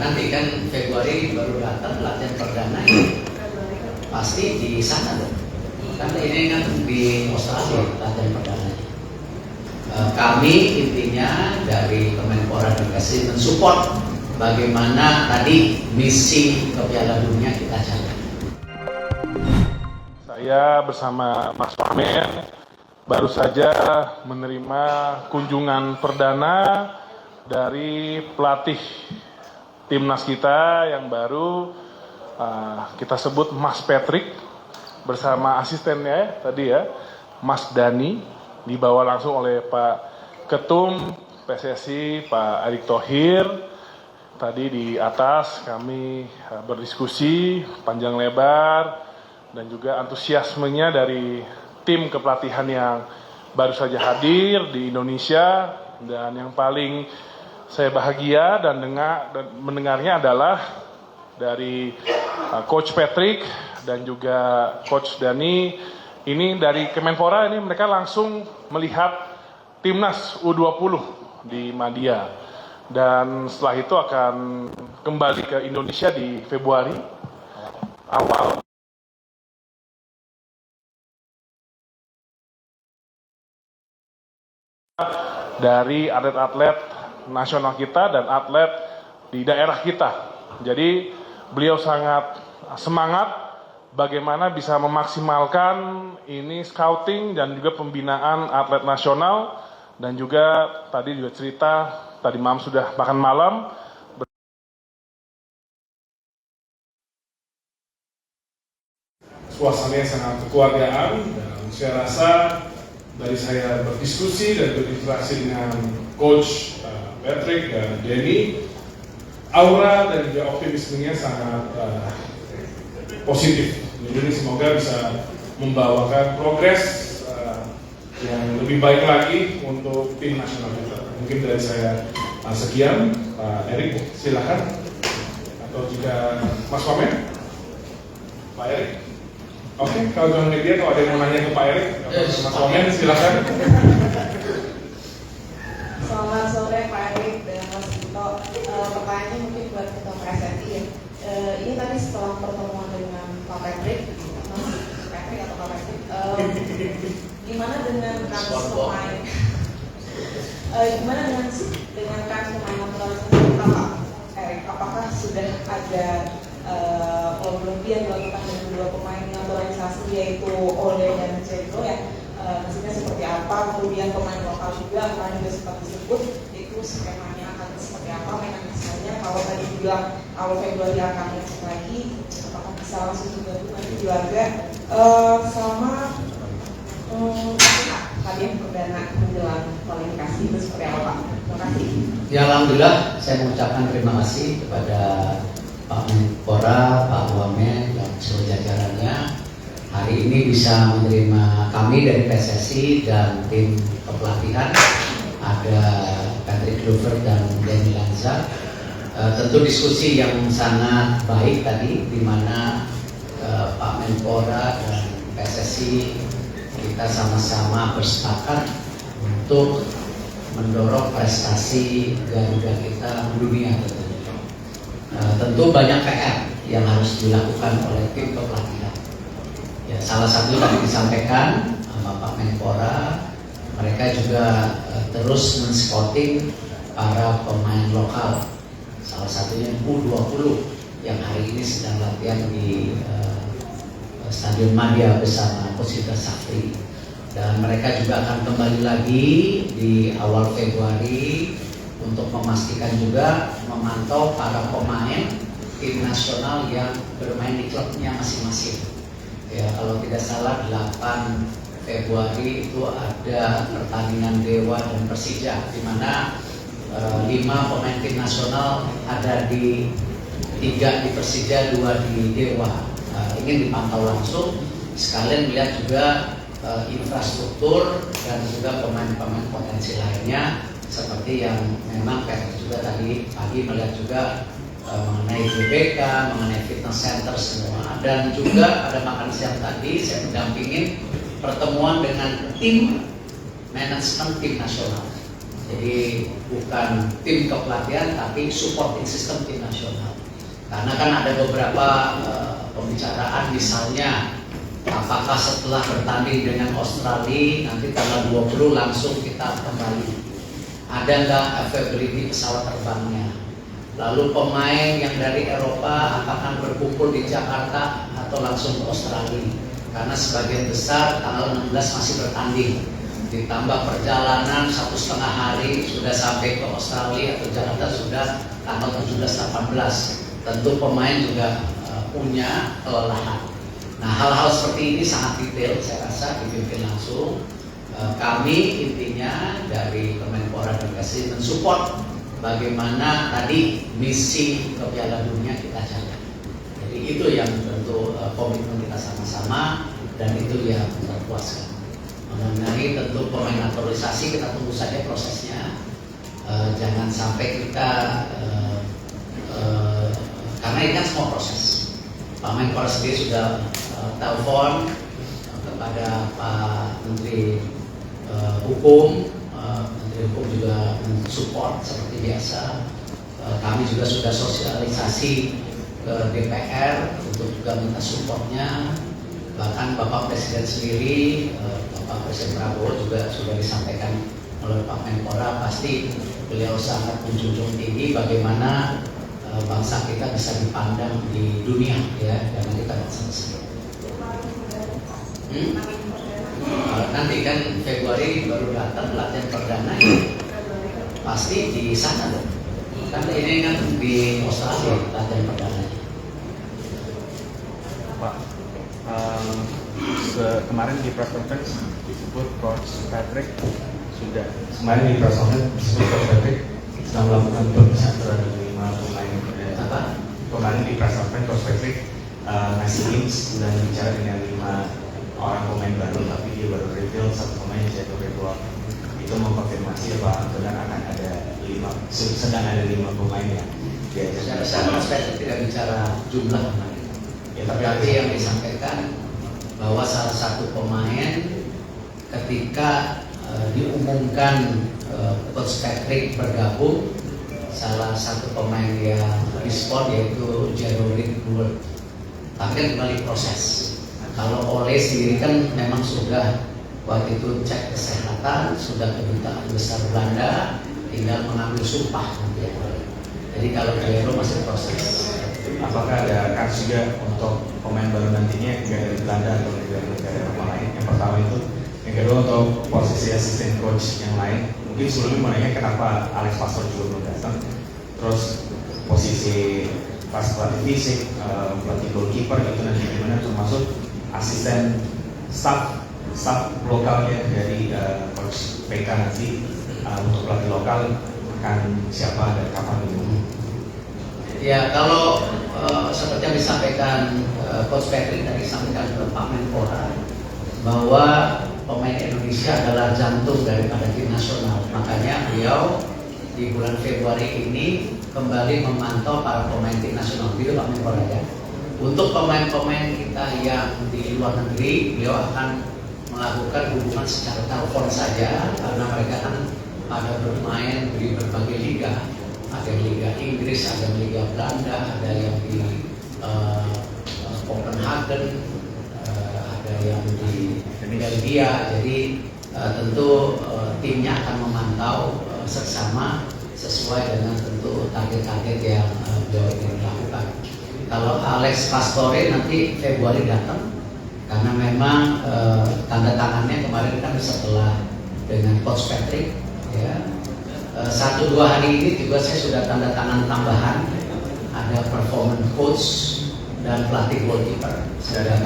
nanti kan Februari baru datang latihan perdana pasti di sana dong. Karena ini kan di Australia latihan perdana. Kami intinya dari Kemenpora dan PSSI mensupport bagaimana tadi misi ke Piala Dunia kita jalan. Saya bersama Mas Wamen baru saja menerima kunjungan perdana dari pelatih timnas kita yang baru, kita sebut Mas Patrick, bersama asistennya tadi ya, Mas Dani, dibawa langsung oleh Pak Ketum PSSI, Pak Erick Thohir. Tadi di atas kami berdiskusi panjang lebar dan juga antusiasmenya dari tim kepelatihan yang baru saja hadir di Indonesia, dan yang paling saya bahagia dan mendengarnya adalah dari Coach Patrick dan juga Coach Dani. Ini dari Kemenpora, ini mereka langsung melihat timnas U20 di Madia, dan setelah itu akan kembali ke Indonesia di Februari awal. Dari atlet-atlet nasional kita dan atlet di daerah kita. Jadi beliau sangat semangat bagaimana bisa memaksimalkan ini scouting dan juga pembinaan atlet nasional, dan juga tadi juga cerita tadi malam sudah makan malam. Suasananya sangat kekeluargaan, dan saya rasa dari saya berdiskusi dan berinteraksi dengan Coach Patrick dan Denny, aura dan juga optimismenya sangat positif. Jadi semoga bisa membawakan progres yang lebih baik lagi untuk tim nasional kita. Mungkin dari saya sekian. Pak Erick, silakan. Atau jika Mas Wamen, Pak Erick. Oke, kalau dengan media, kalau ada yang mau nanya ke Pak Erick, Mas Wamen, silakan. Selamat sore Pak Erick dan Mas Dito. Pertanyaannya mungkin buat Ketua PSSI ya. Ini tadi setelah pertemuan dengan Pak Patrick, Mas Patrick atau Pak Patrick, gimana dengan kans pemain? Gimana dengan kans pemain naturalisasi kita Pak Erick? Apakah sudah ada belum dilakukan dengan dua pemain naturalisasi yaitu Ole dan Cedro ya? Maksudnya seperti apa, kemudian pemain lokal juga kemarin juga sempat disebut itu skemanya akan seperti apa, mekanismenya. Kalau tadi bilang awal Februari akan ngecek lagi, apakah bisa langsung digabung nanti di laga sama tadi yang perdana menjelang kualifikasi itu seperti apa Pak? Terima kasih. Ya, alhamdulillah saya mengucapkan terima kasih kepada Pak Menpora, Pak Wamen dan seluruh jajarannya hari ini bisa menerima kami dari PSSI dan tim kepelatihan. Ada Patrick Kluivert dan Denny Lanza. Tentu diskusi yang sangat baik tadi, di mana Pak Menpora dan PSSI kita sama-sama bersepakat untuk mendorong prestasi Garuda kita mendunia tentunya. Tentu banyak PR yang harus dilakukan oleh tim kepelatihan. Ya, salah satu tadi disampaikan sama Pak Menpora, mereka juga terus men-scouting para pemain lokal. Salah satunya U20 yang hari ini sedang latihan di Stadion Madia bersama Coach Indra Safri. Dan mereka juga akan kembali lagi di awal Februari untuk memastikan juga memantau para pemain tim nasional yang bermain di klubnya masing-masing. Ya, kalau tidak salah 8 Februari itu ada pertandingan Dewa dan Persija, di mana 5 pemain tim nasional ada di 3 di Persija, 2 di Dewa. Ingin dipantau langsung, sekalian melihat juga infrastruktur dan juga pemain-pemain potensi lainnya, seperti yang memang Patrick juga tadi pagi melihat juga mengenai GBK, mengenai fitness center semua, dan juga pada makan siang tadi saya mendampingin pertemuan dengan tim manajemen tim nasional. Jadi bukan tim kepelatihan tapi supporting system tim nasional. Karena kan ada beberapa pembicaraan, misalnya apakah setelah bertanding dengan Australia nanti tanggal 20 langsung kita kembali, ada nggak availability pesawat terbangnya, lalu pemain yang dari Eropa apakah berkumpul di Jakarta atau langsung ke Australia, karena sebagian besar tanggal 16 masih bertanding, ditambah perjalanan 1,5 hari sudah sampai ke Australia atau Jakarta sudah tanggal 17-18. Tentu pemain juga punya kelelahan. Nah, hal-hal seperti ini sangat detail, saya rasa dipimpin langsung. Kami intinya dari Kemenpora dan Pssi mensupport bagaimana tadi misi ke Piala Dunia kita jaga. Jadi itu yang tentu komitmen kita sama-sama dan itu yang terpuaskan. Mengenai tentu pemain naturalisasi kita tunggu saja prosesnya. Jangan sampai kita karena ini kan semua proses. Pak Menpora sendiri sudah telepon kepada Pak Menteri Hukum, Menteri Hukum juga mensupport seperti biasa. Kami juga sudah sosialisasi ke DPR untuk juga minta supportnya. Bahkan Bapak Presiden sendiri, Bapak Presiden Prabowo juga sudah disampaikan oleh Pak Menpora, pasti beliau sangat menjunjung tinggi bagaimana bangsa kita bisa dipandang di dunia, ya, karena kita bangsa besar. Nanti kan Februari baru datang latihan perdana, pasti di sana dong. Karena ini kan di Australia latihan perdana. Pak, kemarin di press conference disebut Coach Patrick sudah kemarin di press conference disebut Coach Patrick sedang melakukan pemeriksaan terhadap 5 pemain. Kemarin di press conference Coach Patrick ngasih hints sudah bicara dengan 5 orang pemain baru, tapi dia baru reveal 1 pemain Jatuh Februari. Itu memkonfirmasi bahwa benar akan ada 5 pemain yang diajak. Secara Coach Patrick tidak bicara jumlah pemain. Ya, tapi yang disampaikan bahwa salah satu pemain ketika diumumkan Coach Patrick bergabung, salah satu pemain yang respon yaitu Jerorik Bull. Tapi kan kembali proses. Kalau Ole sendiri kan memang sudah waktu itu cek kesehatan, sudah ke Kedutaan Besar Belanda, tinggal mengambil sumpah nanti ya. Jadi kalau Jero masih proses. Apakah ada kans juga untuk pemain baru nantinya yang dari Belanda atau dari negara Eropa lain? Yang pertama itu, yang kedua untuk posisi asisten coach yang lain. Mungkin sebelumnya mau nanya kenapa Alex Pastor juga belum datang. Terus posisi pas pelatih fisik, pelatih goalkeeper itu nanti gimana, termasuk asisten staff lokalnya dari coach PK nanti untuk pelatih lokal akan siapa dan kapan itu? Ya, kalau seperti yang disampaikan Coach Patrick tadi disampaikan ke Pak Menpora bahwa pemain Indonesia adalah jantung daripada tim nasional. Makanya beliau di bulan Februari ini kembali memantau para pemain tim nasional. Gitu Pak Menpora ya. Untuk pemain-pemain kita yang di luar negeri, beliau akan melakukan hubungan secara telepon saja karena mereka kan pada bermain di berbagai liga. Ada yang Liga Inggris, ada yang Liga Belanda, ada yang di Copenhagen, ada yang di Belgia. Jadi tentu timnya akan memantau seksama sesuai dengan tentu target-target yang beliau ingin lakukan. Kalau Alex Pastore nanti Februari datang karena memang tanda tangannya kemarin kan setelah dengan Coach Patrick ya. 1-2 hari ini juga saya sudah tanda tangan tambahan, ada performance coach dan pelatih goalkeeper.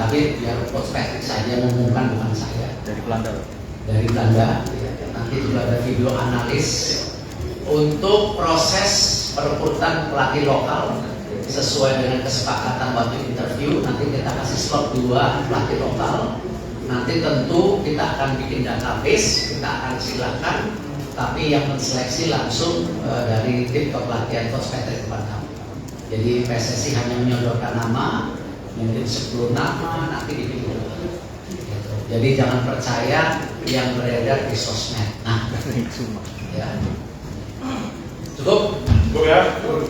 Tapi biar Coach Patrick saja mengumumkan, bukan saya. Dari Belanda. Dari Belanda. Ya. Nanti juga ada video analis untuk proses perekrutan pelatih lokal sesuai dengan kesepakatan waktu interview. Nanti kita kasih slot 2 pelatih lokal. Nanti tentu kita akan bikin database, kita akan silakan. Tapi yang menseleksi langsung dari tim kepelatihan Coach Patrick kepada kami. Jadi PSSI hanya menyodorkan nama, mungkin 10 nama, nanti dipilih. Jadi jangan percaya yang beredar di sosmed. Nah, ya. Cukup? Cukup ya? Oh.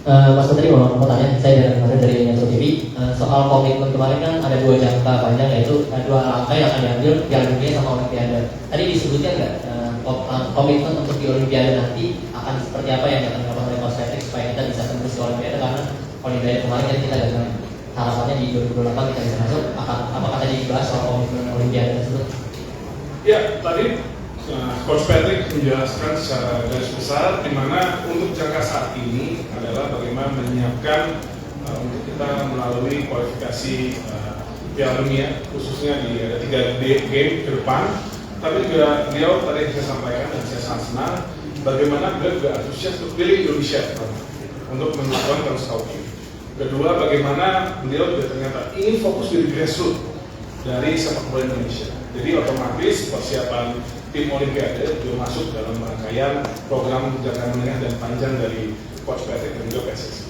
Mas Menteri mau tanya, saya dari Metro TV soal komitmen kemarin kan ada 2 jangka panjang, yaitu 2 langkah yang akan diambil Piala Dunia sama Olimpiade. Tadi disebutkan nggak komitmen untuk di Olimpiade nanti akan seperti apa yang akan dilakukan oleh Coach Patrick supaya kita bisa tembus ke Olimpiade, karena Olimpiade kemarin kan kita gagal. Harapannya di 2028 kita bisa masuk. Apakah tadi dibahas soal komitmen Olimpiade tersebut? Ya, tadi Coach Patrick menjelaskan secara garis besar di mana untuk jangka saat ini adalah bagaimana menyiapkan untuk kita melalui kualifikasi Piala Dunia, khususnya di ada 3 game ke depan. Tapi juga beliau tadi saya sampaikan dan saya sangat senang bagaimana beliau juga antusias untuk pilih Indonesia untuk melakukan terus scouting. Kedua, bagaimana beliau juga ternyata ingin fokus di grassroots dari sepak bola Indonesia. Jadi otomatis persiapan tim Olimpiade juga masuk dalam rangkaian program jangka menengah dan panjang dari Coach Patrick dan juga PSSI.